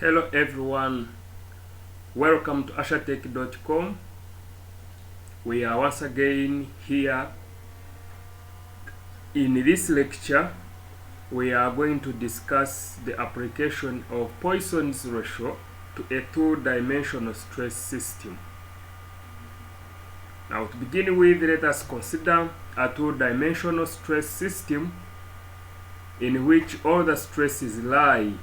Hello everyone, welcome to ashatech.com. We are once again here. In this lecture, we are going to discuss the application of Poisson's ratio to a two-dimensional stress system. Now, to begin with, let us consider a two-dimensional stress system in which all the stresses lie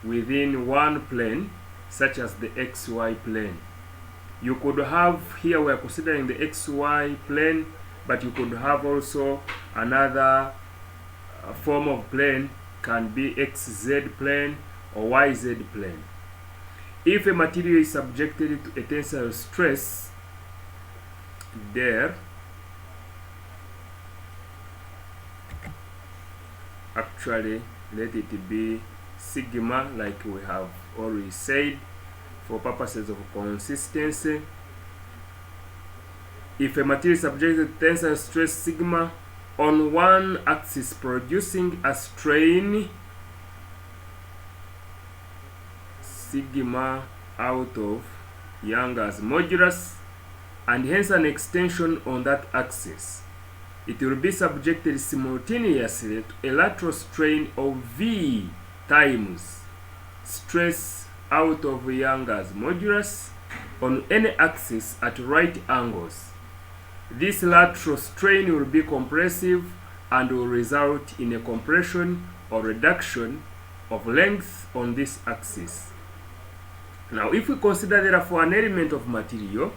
within one plane, such as the XY plane. You could have, here we are considering the XY plane, but you could have also another form of plane, can be XZ plane or YZ plane. If a material is subjected to a tensile stress, there actually let it be sigma, like we have already said, for purposes of consistency. If a material is subjected to tensile stress sigma on one axis, producing a strain sigma out of Young's modulus, and hence an extension on that axis, it will be subjected simultaneously to a lateral strain of V times stress out of Young's modulus on any axis at right angles. This lateral strain will be compressive and will result in a compression or reduction of length on this axis. Now, if we consider therefore an element of material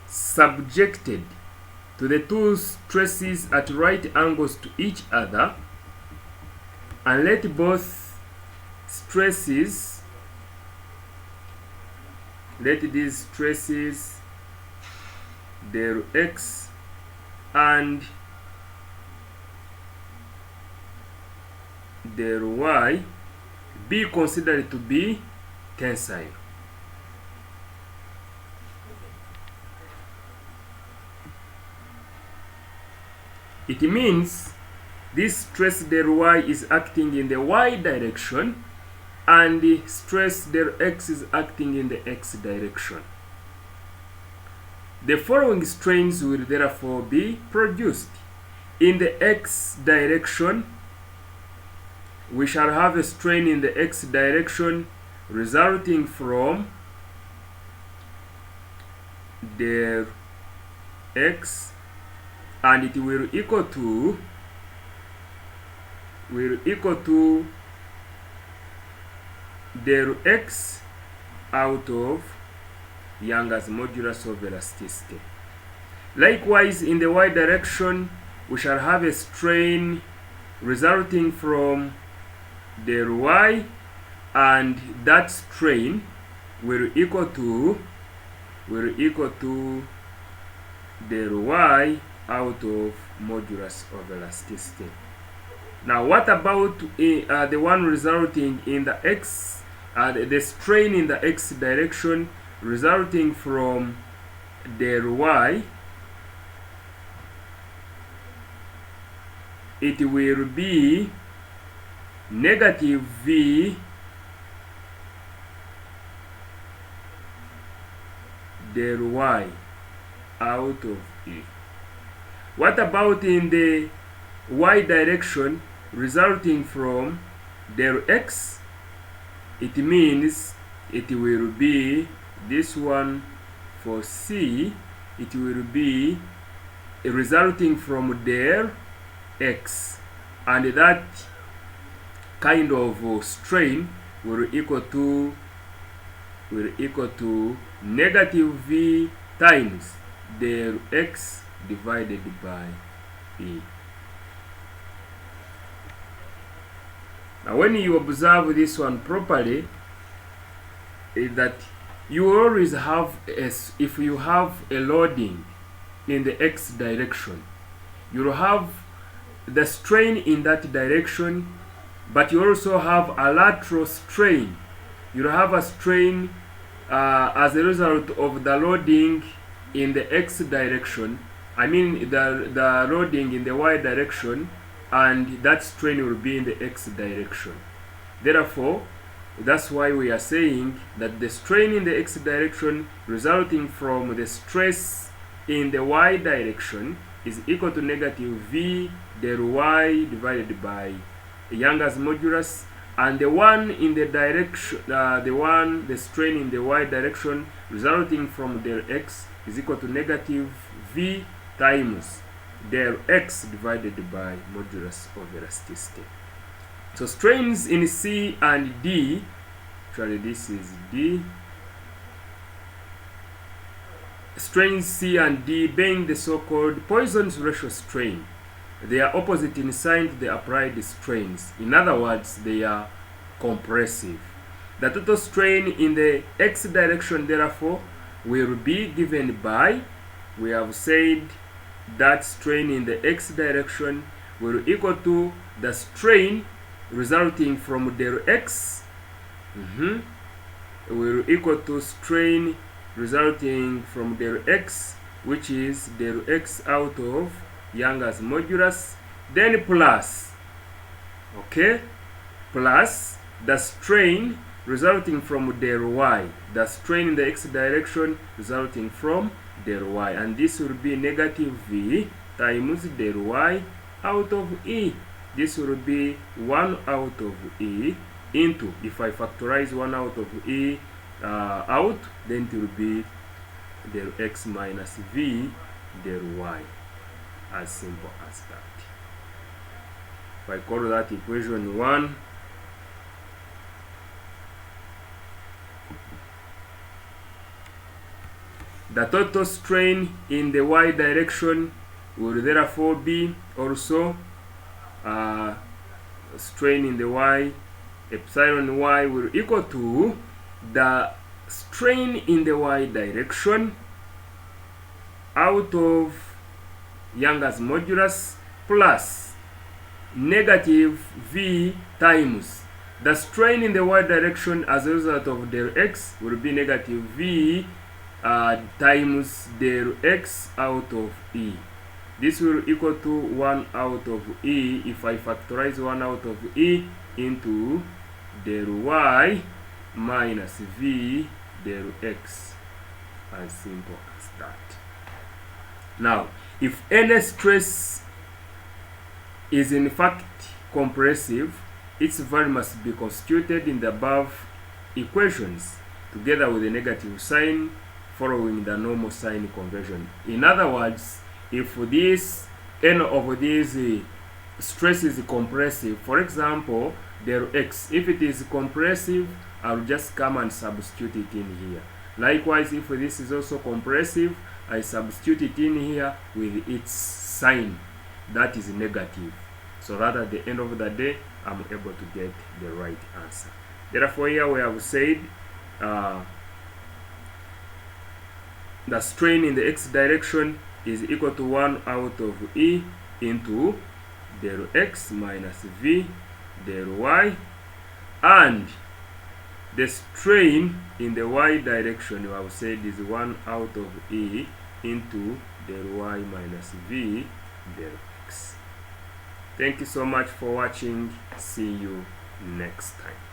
subjected to the two stresses at right angles to each other, and let both stresses, let these stresses del X and del Y be considered to be tensile. It means this stress del Y is acting in the Y direction and the stress del X is acting in the X direction. The following strains will therefore be produced. In the X direction, we shall have a strain in the X direction resulting from del X, and it will equal to del X out of Young's modulus of elasticity. Likewise, in the Y direction, we shall have a strain resulting from del Y, and that strain will equal to del Y out of modulus of elasticity. Now, what about the one resulting in the X, the strain in the X direction resulting from del Y? It will be negative V del Y out of E. What about in the Y direction resulting from del X? It means it will be this one for C. It will be resulting from del X, and that kind of strain will equal to negative V times del X divided by E. Now, when you observe this one properly, is that you always have, if you have a loading in the X direction, you will have the strain in that direction, but you also have a lateral strain. You will have a strain as a result of the loading in the X direction. I mean the loading in the Y direction, and that strain will be in the X direction. Therefore, That's why we are saying that the strain in the x direction resulting from the stress in the y direction is equal to negative v del y divided by Young's modulus, and the one in the direction, the strain in the y direction resulting from del x is equal to negative v times del x divided by modulus of elasticity. So strains in C and D, actually this is D, strains C and D being the so-called Poisson's ratio strain. They are opposite in sign to the applied strains. In other words, they are compressive. The total strain in the x direction, therefore, will be given by, we have said that strain in the x direction will equal to the strain resulting from del x, will equal to strain resulting from del x, which is del x out of Young's modulus, then plus, plus the strain resulting from del y, the strain in the x direction resulting from del y, and this will be negative v times del y out of e. This will be 1 out of e into, if I factorize 1 out of e out, then it will be del x minus v del y. As simple as that. If I call that equation 1, the total strain in the y direction will therefore be also strain in the y, epsilon y will equal to the strain in the y direction out of Young's modulus plus negative v times the strain in the y direction as a result of del x will be negative v times del x out of e. This will equal to 1 out of e if I factorize 1 out of e into del y minus v del x. As simple as that. Now, if any stress is in fact compressive, its value must be constituted in the above equations together with a negative sign following the normal sign conversion. In other words, if this any of these stress is compressive, for example, del x, if it is compressive, I'll just come and substitute it in here. Likewise, if this is also compressive, I substitute it in here with its sign that is negative, so that at the end of the day, I'm able to get the right answer. Therefore, here we have said the strain in the x direction is equal to 1 out of e into del x minus v del y, and the strain in the y direction, I have said, is 1 out of e into del y minus v del x. Thank you so much for watching. See you next time.